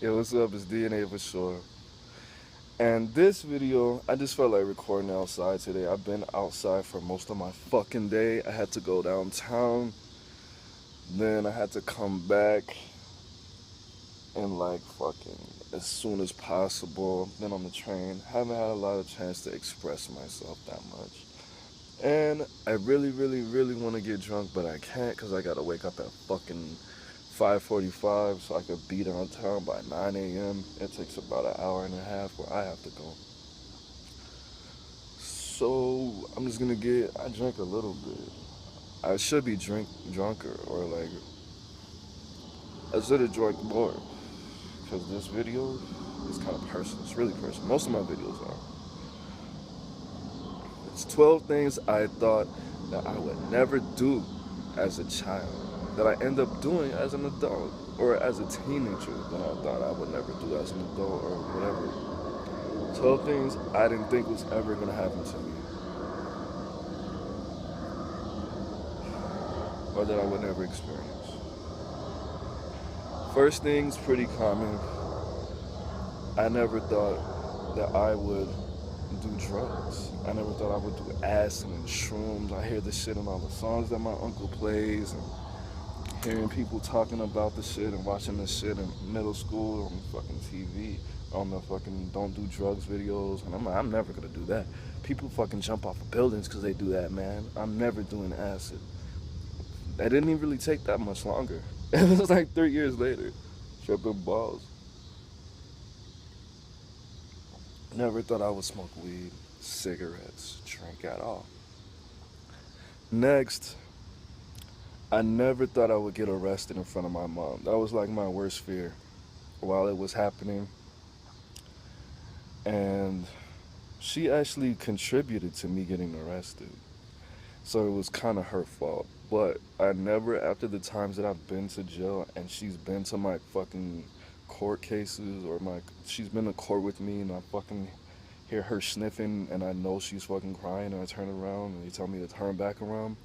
Yo, what's up? It's DNA for sure. And this video, I just felt like recording outside today. I've been outside for most of my fucking day. I had to go downtown, then I had to come back and like fucking as soon as possible. Then on the train, haven't had a lot of chance to express myself that much. And I really want to get drunk, but I can't because I gotta wake up at fucking 5:45 so I could be downtown by 9 a.m. It takes about an hour and a half where I have to go. So I'm just gonna I drank a little bit. I should be drunker or like I should have drank more because this video is kind of personal. It's really personal. Most of my videos are. It's 12 things I thought that I would never do as a child that I end up doing as an adult or as a teenager that I thought I would never do as an adult or whatever. 12 things I didn't think was ever going to happen to me or that I would never experience. First thing's pretty common. I never thought that I would do drugs. I never thought I would do acid and shrooms. I hear this shit in all the songs that my uncle plays and hearing people talking about the shit and watching this shit in middle school on fucking TV, on the fucking don't do drugs videos. And I'm like, I'm never gonna do that. People fucking jump off of buildings because they do that, man. I'm never doing acid. That didn't even really take that much longer. It was like 3 years later. Tripping balls. Never thought I would smoke weed, cigarettes, drink at all. Next, I never thought I would get arrested in front of my mom. That was like my worst fear while it was happening. And she actually contributed to me getting arrested. So it was kind of her fault. But I never, after the times that I've been to jail and she's been to my fucking court cases or she's been to court with me and I fucking hear her sniffing and I know she's fucking crying and I turn around and they tell me to turn back around.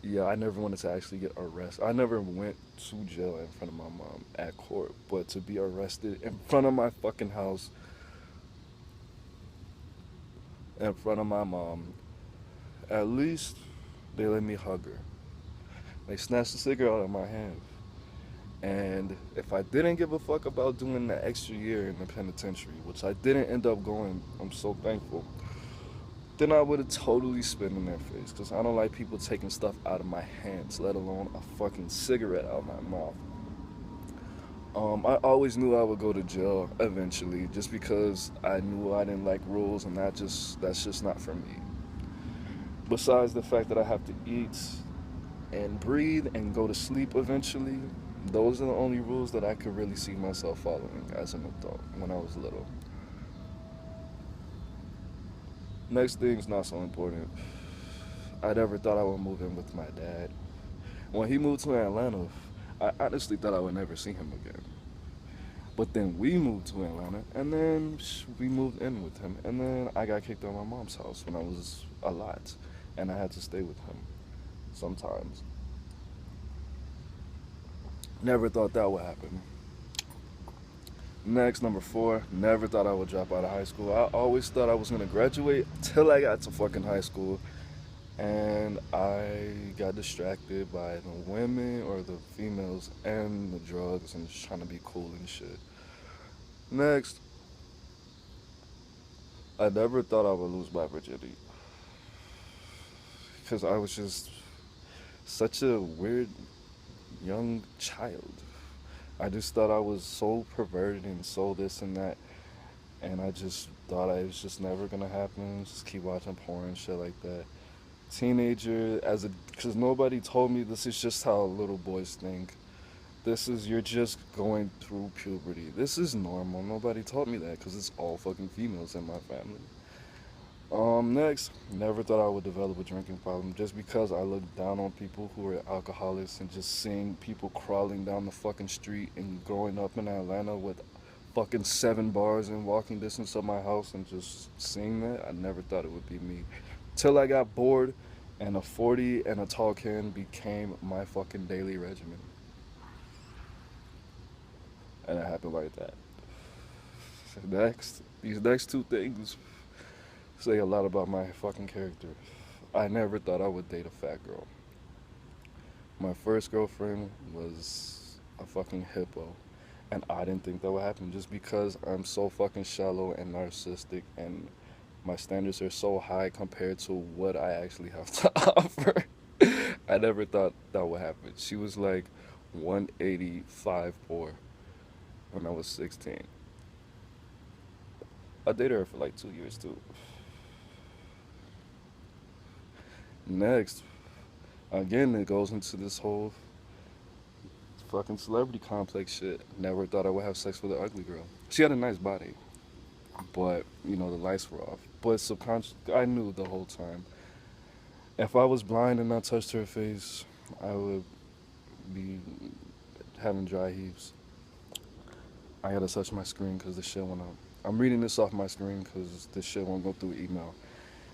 Yeah, I never wanted to actually get arrested. I never went to jail in front of my mom at court, but to be arrested in front of my fucking house, in front of my mom, at least they let me hug her. They snatched the cigarette out of my hand. And if I didn't give a fuck about doing the extra year in the penitentiary, which I didn't end up going, I'm so thankful, then I would have totally spit in their face. Because I don't like people taking stuff out of my hands, let alone a fucking cigarette out of my mouth. I always knew I would go to jail eventually just because I knew I didn't like rules and that's just not for me. Besides the fact that I have to eat and breathe and go to sleep eventually, those are the only rules that I could really see myself following as an adult when I was little. Next thing's not so important. I never thought I would move in with my dad. When he moved to Atlanta, I honestly thought I would never see him again. But then we moved to Atlanta, and then we moved in with him, and then I got kicked out of my mom's house when I was a lot, and I had to stay with him sometimes. Never thought that would happen. Next, number 4, never thought I would drop out of high school. I always thought I was going to graduate till I got to fucking high school. And I got distracted by the women or the females and the drugs and just trying to be cool and shit. Next, I never thought I would lose my virginity. Because I was just such a weird young child. I just thought I was so perverted and so this and that. And I just thought it was just never going to happen. Just keep watching porn and shit like that. Teenager, because nobody told me this is just how little boys think. You're just going through puberty. This is normal. Nobody taught me that because it's all fucking females in my family. Next, never thought I would develop a drinking problem just because I looked down on people who were alcoholics and just seeing people crawling down the fucking street and growing up in Atlanta with fucking 7 bars in walking distance of my house and just seeing that, I never thought it would be me. Till I got bored and a 40 and a tall can became my fucking daily regimen. And it happened like that. These next two things say a lot about my fucking character. I never thought I would date a fat girl. My first girlfriend was a fucking hippo. And I didn't think that would happen just because I'm so fucking shallow and narcissistic and my standards are so high compared to what I actually have to offer. I never thought that would happen. She was like 185 when I was 16. I dated her for like 2 years too. Next, again, it goes into this whole fucking celebrity complex shit. Never thought I would have sex with an ugly girl. She had a nice body, but you know the lights were off. But subconscious, I knew the whole time. If I was blind and I touched her face, I would be having dry heaves. I gotta touch my screen because the shit went up. I'm reading this off my screen because this shit won't go through email.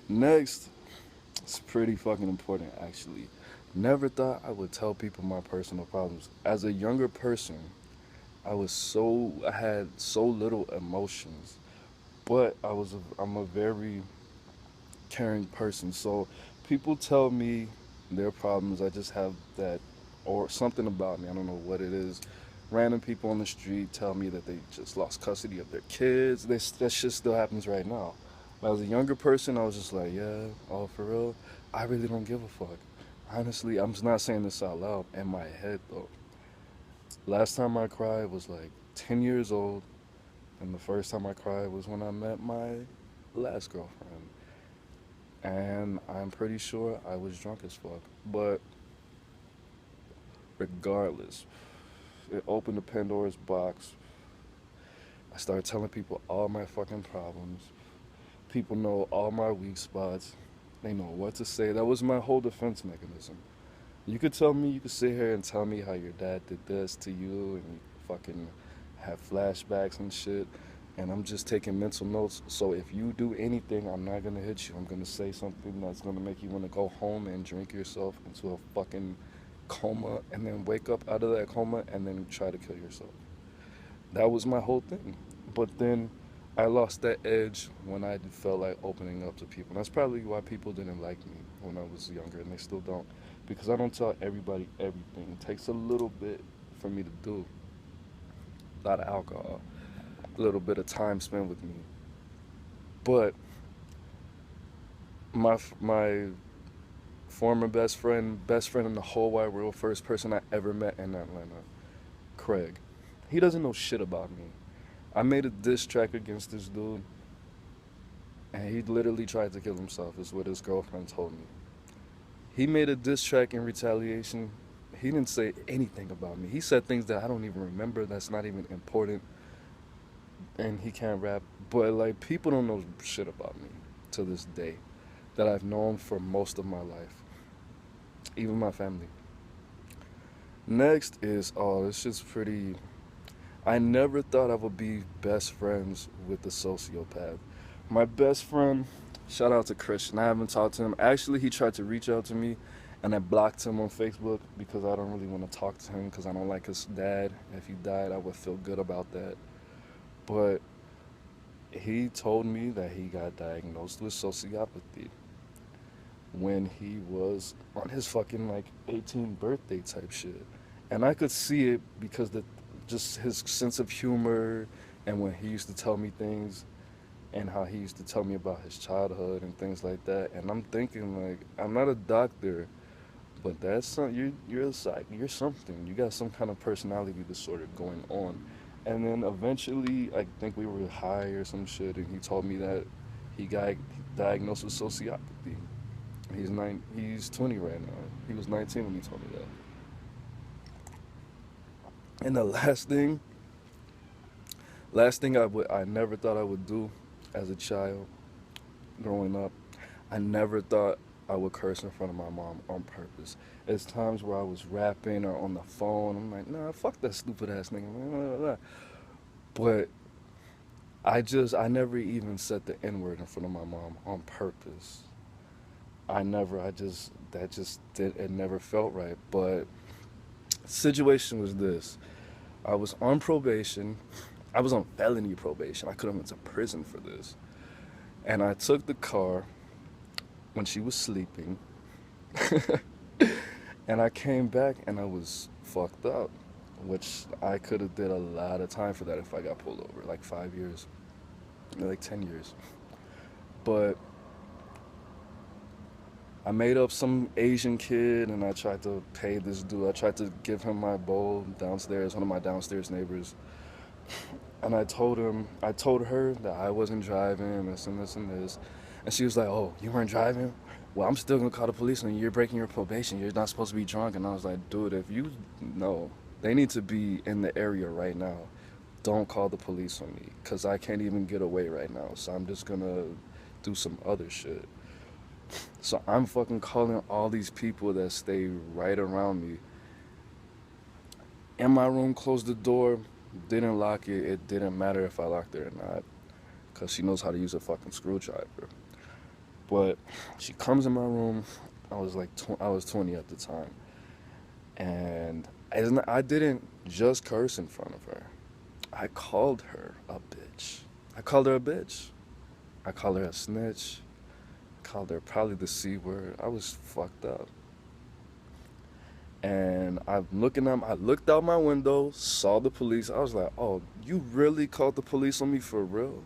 Next, it's pretty fucking important actually. Never thought I would tell people my personal problems. As a younger person, I had so little emotions, but I'm a very caring person. So people tell me their problems. I just have that, or something about me. I don't know what it is. Random people on the street tell me that they just lost custody of their kids. That shit still happens right now. But as a younger person, I was just like, yeah, oh, for real? I really don't give a fuck. Honestly, I'm just not saying this out loud in my head, though. Last time I cried was like 10 years old, and the first time I cried was when I met my last girlfriend. And I'm pretty sure I was drunk as fuck. But regardless, it opened the Pandora's box. I started telling people all my fucking problems. People know all my weak spots. They know what to say. That was my whole defense mechanism. You could sit here and tell me how your dad did this to you and you fucking have flashbacks and shit. And I'm just taking mental notes. So if you do anything, I'm not gonna hit you. I'm gonna say something that's gonna make you wanna go home and drink yourself into a fucking coma and then wake up out of that coma and then try to kill yourself. That was my whole thing. But then I lost that edge when I felt like opening up to people. And that's probably why people didn't like me when I was younger, and they still don't. Because I don't tell everybody everything. It takes a little bit for me to do. A lot of alcohol, a little bit of time spent with me. But my former best friend in the whole wide world, first person I ever met in Atlanta, Craig. He doesn't know shit about me. I made a diss track against this dude, and he literally tried to kill himself, is what his girlfriend told me. He made a diss track in retaliation. He didn't say anything about me. He said things that I don't even remember, that's not even important, and he can't rap. But, like, people don't know shit about me to this day that I've known for most of my life, even my family. Next is, oh, this shit's pretty. I never thought I would be best friends with a sociopath. My best friend, shout out to Christian. I haven't talked to him. Actually, he tried to reach out to me, and I blocked him on Facebook because I don't really want to talk to him because I don't like his dad. If he died, I would feel good about that. But he told me that he got diagnosed with sociopathy when he was on his fucking like 18th birthday type shit. And I could see it because just his sense of humor and when he used to tell me things and how he used to tell me about his childhood and things like that. And I'm thinking like, I'm not a doctor, but that's you're a psych, you're something. You got some kind of personality disorder going on. And then eventually, I think we were high or some shit, and he told me that he got diagnosed with sociopathy. He's 20 right now. He was 19 when he told me that. And the last thing I never thought I would do as a child, growing up, I never thought I would curse in front of my mom on purpose. There's times where I was rapping or on the phone, I'm like, nah, fuck that stupid ass nigga, blah, blah, blah. But I never even said the N word in front of my mom on purpose. It never felt right. But situation was this. I was on probation. I was on felony probation. I could have went to prison for this. And I took the car when she was sleeping. And I came back and I was fucked up, which I could have did a lot of time for that if I got pulled over, like 5 years, like 10 years. But I made up some Asian kid and I tried to pay this dude. I tried to give him my bowl downstairs, one of my downstairs neighbors. And I told her that I wasn't driving, this and this and this. And she was like, oh, you weren't driving? Well, I'm still gonna call the police on you. You're breaking your probation. You're not supposed to be drunk. And I was like, dude, if you know, they need to be in the area right now. Don't call the police on me, because I can't even get away right now. So I'm just gonna do some other shit. So I'm fucking calling all these people that stay right around me. In my room, closed the door, didn't lock it. It didn't matter if I locked it or not, because she knows how to use a fucking screwdriver. But she comes in my room. I was 20 at the time, and I didn't just curse in front of her. I called her a bitch. I called her a bitch. I called her a snitch. I called her probably the C word. I was fucked up. And I looked out my window, saw the police. I was like, oh, you really called the police on me for real?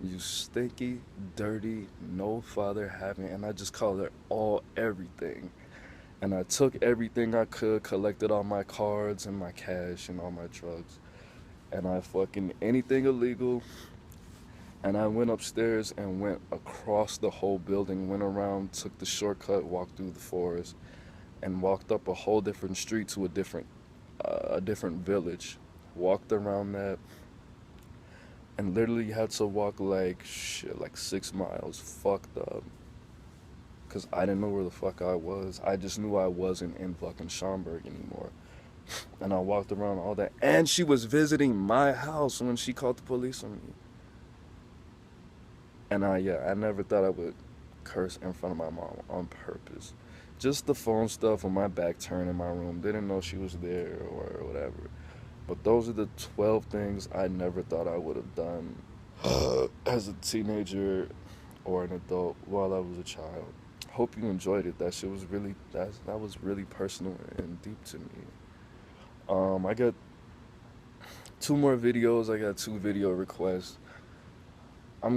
You stinky, dirty, no father having. And I just called her everything. And I took everything I could, collected all my cards and my cash and all my drugs. And I fucking anything illegal. And I went upstairs and went across the whole building, went around, took the shortcut, walked through the forest, and walked up a whole different street to a different village. Walked around that, and literally had to walk like 6 miles, fucked up. Cause I didn't know where the fuck I was. I just knew I wasn't in fucking Schaumburg anymore. And I walked around all that, and she was visiting my house when she called the police on me. And I never thought I would curse in front of my mom on purpose. Just the phone stuff with my back turned in my room. Didn't know she was there or whatever. But those are the 12 things I never thought I would have done as a teenager or an adult while I was a child. Hope you enjoyed it. That shit was that was really personal and deep to me. I got 2 more videos. I got 2 video requests. I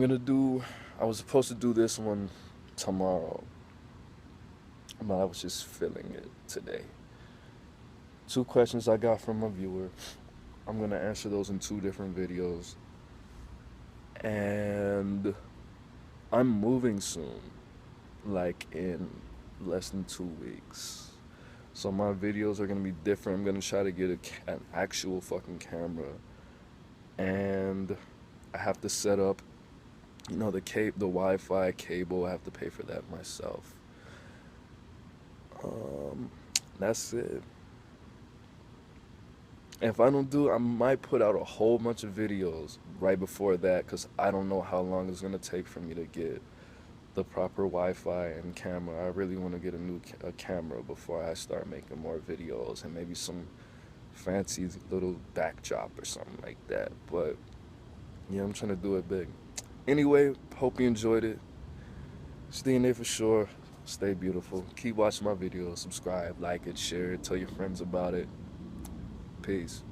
was supposed to do this one tomorrow, but I was just feeling it today. 2 questions I got from a viewer. I'm gonna answer those in 2 different videos. And I'm moving soon, like in less than 2 weeks. So my videos are gonna be different. I'm gonna try to get an actual fucking camera. And I have to set up, the Wi-Fi cable. I have to pay for that myself. That's it. If I don't do, I might put out a whole bunch of videos right before that, because I don't know how long it's going to take for me to get the proper Wi-Fi and camera. I really want to get a camera before I start making more videos, and maybe some fancy little backdrop or something like that. But yeah, I'm trying to do it big. Anyway, hope you enjoyed it. Stay in there for sure. Stay beautiful. Keep watching my videos. Subscribe, like it, share it, tell your friends about it. Peace.